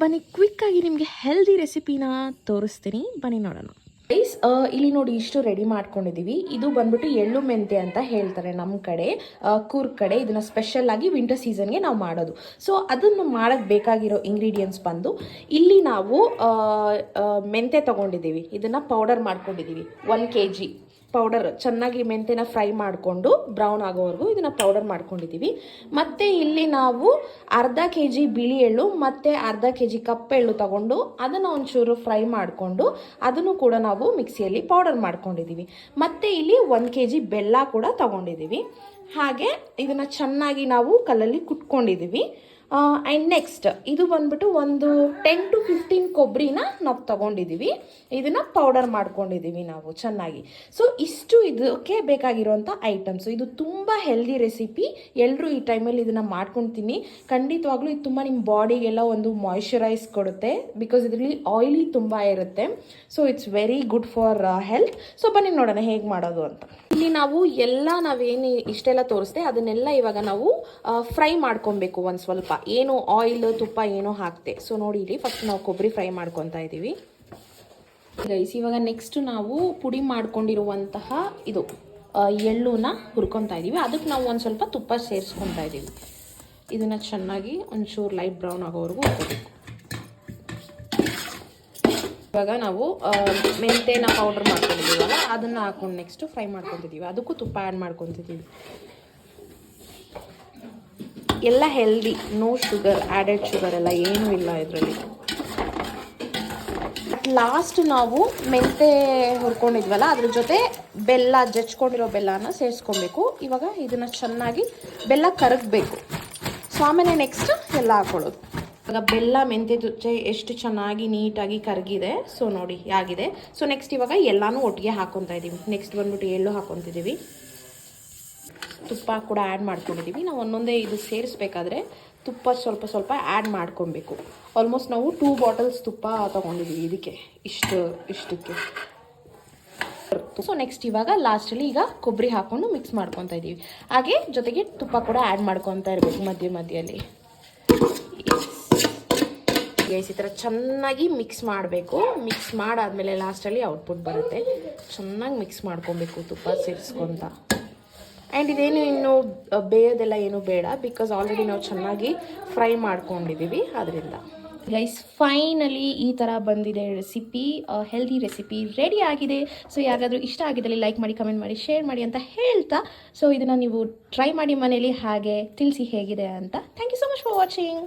ಬನ್ನಿ ಕ್ವಿಕ್ಕಾಗಿ ನಿಮಗೆ ಹೆಲ್ದಿ ರೆಸಿಪಿನ ತೋರಿಸ್ತೀನಿ, ಬನ್ನಿ ನೋಡೋಣ. ಗೈಸ್, ಇಲ್ಲಿ ನೋಡಿ ಇಷ್ಟು ರೆಡಿ ಮಾಡ್ಕೊಂಡಿದ್ದೀವಿ. ಇದು ಬಂದ್ಬಿಟ್ಟು ಎಳ್ಳು ಮೆಂತೆ ಅಂತ ಹೇಳ್ತಾರೆ ನಮ್ಮ ಕಡೆ, ಕೂರ್ಗ್ ಕಡೆ. ಇದನ್ನು ಸ್ಪೆಷಲ್ ಆಗಿ ವಿಂಟರ್ ಸೀಸನ್ಗೆ ನಾವು ಮಾಡೋದು. ಸೊ ಅದನ್ನು ಮಾಡೋಕ್ಕೆ ಬೇಕಾಗಿರೋ ಇಂಗ್ರೀಡಿಯೆಂಟ್ಸ್ ಬಂದು ಇಲ್ಲಿ ನಾವು ಮೆಂತೆ ತೊಗೊಂಡಿದ್ದೀವಿ. ಇದನ್ನು ಪೌಡರ್ ಮಾಡ್ಕೊಂಡಿದ್ದೀವಿ. 1 kg ಪೌಡರ್, ಚೆನ್ನಾಗಿ ಮೆಂತೆನ ಫ್ರೈ ಮಾಡಿಕೊಂಡು ಬ್ರೌನ್ ಆಗೋವರೆಗೂ ಇದನ್ನು ಪೌಡರ್ ಮಾಡ್ಕೊಂಡಿದ್ದೀವಿ. ಮತ್ತು ಇಲ್ಲಿ ನಾವು ಅರ್ಧ kg ಬಿಳಿ ಎಳ್ಳು ಮತ್ತು ಅರ್ಧ kg ಕಪ್ಪೆಳ್ಳು ತಗೊಂಡು ಅದನ್ನು ಒಂಚೂರು ಫ್ರೈ ಮಾಡಿಕೊಂಡು ಅದನ್ನು ಕೂಡ ನಾವು ಮಿಕ್ಸಿಯಲ್ಲಿ ಪೌಡರ್ ಮಾಡ್ಕೊಂಡಿದ್ದೀವಿ. ಮತ್ತು ಇಲ್ಲಿ 1 kg ಬೆಲ್ಲ ಕೂಡ ತಗೊಂಡಿದ್ದೀವಿ. ಹಾಗೆ ಇದನ್ನು ಚೆನ್ನಾಗಿ ನಾವು ಕಲ್ಲಲ್ಲಿ ಕುಟ್ಕೊಂಡಿದ್ದೀವಿ. ಆ್ಯಂಡ್ ನೆಕ್ಸ್ಟ್ ಇದು ಬಂದ್ಬಿಟ್ಟು ಒಂದು 10 to 15 ಕೊಬ್ಬರಿನ ನಾವು ತಗೊಂಡಿದ್ದೀವಿ. ಇದನ್ನು ಪೌಡರ್ ಮಾಡ್ಕೊಂಡಿದ್ದೀವಿ ನಾವು ಚೆನ್ನಾಗಿ. ಸೊ ಇಷ್ಟು ಇದಕ್ಕೆ ಬೇಕಾಗಿರುವಂಥ ಐಟಮ್ಸು. ಇದು ತುಂಬ ಹೆಲ್ದಿ ರೆಸಿಪಿ. ಎಲ್ಲರೂ ಈ ಟೈಮಲ್ಲಿ ಇದನ್ನು ಮಾಡ್ಕೊತೀನಿ. ಖಂಡಿತವಾಗ್ಲೂ ಇದು ತುಂಬ ನಿಮ್ಮ ಬಾಡಿಗೆಲ್ಲ ಒಂದು ಮಾಯ್ಶ್ಚರೈಸ್ ಕೊಡುತ್ತೆ, ಬಿಕಾಸ್ ಇದರಲ್ಲಿ ಆಯಿಲಿ ತುಂಬ ಇರುತ್ತೆ. So it's very good for health. So ಬನ್ನಿ ನೋಡೋಣ ಹೇಗೆ ಮಾಡೋದು ಅಂತ. ಇಲ್ಲಿ ನಾವು ನಾವೇನು ಇಷ್ಟೆಲ್ಲ ತೋರಿಸ್ದೆ ಅದನ್ನೆಲ್ಲ ಇವಾಗ ನಾವು ಫ್ರೈ ಮಾಡ್ಕೊಬೇಕು. ಒಂದು ಸ್ವಲ್ಪ ಏನು ಆಯಿಲ್ ತುಪ್ಪ ಏನೋ ಹಾಕ್ತೆ. ಸೊ ನೋಡಿ, ಇಲ್ಲಿ ಫಸ್ಟ್ ನಾವು ಕೊಬ್ಬರಿ ಫ್ರೈ ಮಾಡ್ಕೊತಾ ಇದ್ದೀವಿ ಗೈಸ್. ಇವಾಗ ನೆಕ್ಸ್ಟ್ ನಾವು ಪುಡಿ ಮಾಡ್ಕೊಂಡಿರುವಂತಹ ಇದು ಎಳ್ಳುನ ಹುರ್ಕೊತಾ ಇದ್ದೀವಿ. ಅದಕ್ಕೆ ನಾವು ಒಂದು ಸ್ವಲ್ಪ ತುಪ್ಪ ಸೇರಿಸ್ಕೊತಾ ಇದ್ದೀವಿ. ಇದನ್ನು ಚೆನ್ನಾಗಿ ಒಂಚೂರು ಲೈಟ್ ಬ್ರೌನ್ ಆಗೋವರೆಗೂ ಹುರ್ಕೋಬೇಕು. ಇವಾಗ ನಾವು ಮೆಂತೆನ ಪೌಡರ್ ಮಾಡ್ಕೊಂಡಿದ್ದೀವಲ್ಲ ಅದನ್ನು ಹಾಕೊಂಡು ನೆಕ್ಸ್ಟ್ ಫ್ರೈ ಮಾಡ್ಕೊತಿದ್ದೀವಿ. ಅದಕ್ಕೂ ತುಪ್ಪ ಆ್ಯಡ್ ಮಾಡ್ಕೊತಿದ್ದೀವಿ. ಎಲ್ಲ healthy, no sugar, added sugar ಎಲ್ಲ ಏನೂ ಇಲ್ಲ ಇದರಲ್ಲಿ. ಲಾಸ್ಟ್ ನಾವು ಮೆಂತೆ ಹುರ್ಕೊಂಡಿದ್ವಲ್ಲ ಅದ್ರ ಜೊತೆ ಬೆಲ್ಲ, ಜಜ್ಕೊಂಡಿರೋ ಬೆಲ್ಲನ ಸೇರಿಸ್ಕೊಬೇಕು. ಇವಾಗ ಇದನ್ನು ಚೆನ್ನಾಗಿ ಬೆಲ್ಲ ಕರಗಬೇಕು. ಸೊ ಆಮೇಲೆ ನೆಕ್ಸ್ಟ್ ಎಲ್ಲ ಹಾಕೊಳ್ಳೋದು. ಇವಾಗ ಬೆಲ್ಲ ಮೆಂತೆ ಜೊತೆ ಎಷ್ಟು ಚೆನ್ನಾಗಿ ನೀಟಾಗಿ ಕರಗಿದೆ. ಸೊ ನೋಡಿ ಆಗಿದೆ. ಸೊ ನೆಕ್ಸ್ಟ್ ಇವಾಗ ಎಲ್ಲನೂ ಒಟ್ಟಿಗೆ ಹಾಕೊತಾ ಇದ್ದೀವಿ. ನೆಕ್ಸ್ಟ್ ಬಂದ್ಬಿಟ್ಟು ಎಳ್ಳು ಹಾಕೊತಿದ್ದೀವಿ. ತುಪ್ಪ ಕೂಡ ಆ್ಯಡ್ ಮಾಡ್ಕೊಂಡಿದ್ದೀವಿ. ನಾವು ಒಂದೊಂದೇ ಇದು ಸೇರಿಸ್ಬೇಕಾದ್ರೆ ತುಪ್ಪ ಸ್ವಲ್ಪ ಸ್ವಲ್ಪ ಆ್ಯಡ್ ಮಾಡ್ಕೊಬೇಕು. ಆಲ್ಮೋಸ್ಟ್ ನಾವು 2 ಬಾಟಲ್ಸ್ ತುಪ್ಪ ತೊಗೊಂಡಿದ್ದೀವಿ ಇದಕ್ಕೆ, ಇಷ್ಟಕ್ಕೆ. ಸೊ ನೆಕ್ಸ್ಟ್ ಇವಾಗ ಲಾಸ್ಟಲ್ಲಿ ಈಗ ಕೊಬ್ಬರಿ ಹಾಕ್ಕೊಂಡು ಮಿಕ್ಸ್ ಮಾಡ್ಕೊತಾ ಇದ್ದೀವಿ. ಹಾಗೆ ಜೊತೆಗೆ ತುಪ್ಪ ಕೂಡ ಆ್ಯಡ್ ಮಾಡ್ಕೊತಾ ಇರಬೇಕು ಮಧ್ಯದಲ್ಲಿ. ಗೈಸ್, ಈ ಥರ ಚೆನ್ನಾಗಿ ಮಿಕ್ಸ್ ಮಾಡಬೇಕು. ಮಿಕ್ಸ್ ಮಾಡಾದಮೇಲೆ ಲಾಸ್ಟಲ್ಲಿ ಔಟ್ಪುಟ್ ಬರುತ್ತೆ. ಚೆನ್ನಾಗಿ ಮಿಕ್ಸ್ ಮಾಡ್ಕೊಬೇಕು ತುಪ್ಪ ಸೇರಿಸ್ಕೊತ. ಆ್ಯಂಡ್ ಇದೇನು ಇನ್ನು ಬೇಯೋದೆಲ್ಲ ಏನು ಬೇಡ, ಬಿಕಾಸ್ ಆಲ್ರೆಡಿ ನಾವು ಚೆನ್ನಾಗಿ ಫ್ರೈ ಮಾಡ್ಕೊಂಡಿದ್ದೀವಿ. ಅದರಿಂದ ಗೈಸ್ ಫೈನಲಿ ಈ ಥರ ಬಂದಿದೆ ರೆಸಿಪಿ. ಹೆಲ್ದಿ ರೆಸಿಪಿ ರೆಡಿ ಆಗಿದೆ. ಸೊ ಯಾರಾದರೂ ಇಷ್ಟ ಆಗಿದ್ದಲ್ಲಿ ಲೈಕ್ ಮಾಡಿ, ಕಮೆಂಟ್ ಮಾಡಿ, ಶೇರ್ ಮಾಡಿ ಅಂತ ಹೇಳ್ತಾ, ಸೊ ಇದನ್ನು ನೀವು ಟ್ರೈ ಮಾಡಿ ಮನೇಲಿ, ಹಾಗೆ ತಿಳಿಸಿ ಹೇಗಿದೆ ಅಂತ. Thank you so much for watching.